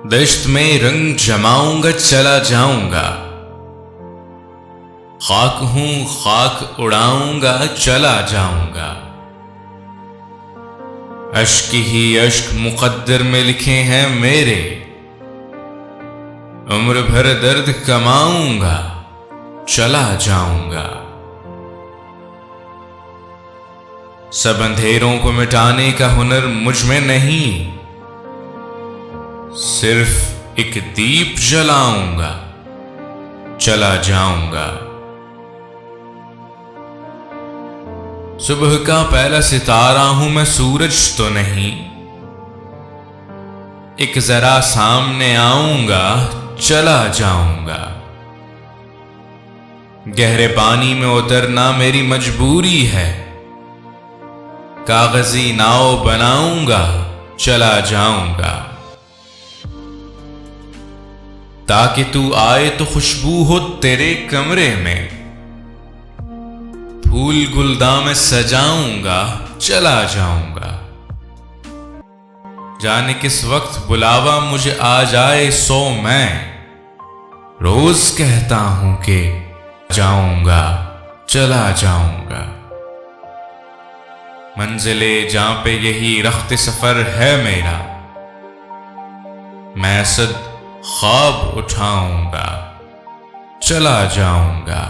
दश्त में रंग जमाऊंगा चला जाऊंगा, खाक हूं खाक उड़ाऊंगा चला जाऊंगा। अश्क ही अश्क मुकद्दर में लिखे हैं मेरे, उम्र भर दर्द कमाऊंगा चला जाऊंगा। सब अंधेरों को मिटाने का हुनर मुझ में नहीं, सिर्फ एक दीप जलाऊंगा चला जाऊंगा। सुबह का पहला सितारा हूं मैं, सूरज तो नहीं, एक जरा सामने आऊंगा चला जाऊंगा। गहरे पानी में उतरना मेरी मजबूरी है, कागजी नाव बनाऊंगा चला जाऊंगा। ताकि तू आए तो खुशबू हो तेरे कमरे में, फूल गुलदान में सजाऊंगा चला जाऊंगा। जाने किस वक्त बुलावा मुझे आ जाए, सो मैं रोज कहता हूं कि जाऊंगा चला जाऊंगा। मंजिले जहां पे यही रख्त सफर है मेरा, मैं सद ख्वाब उठाऊंगा चला जाऊंगा।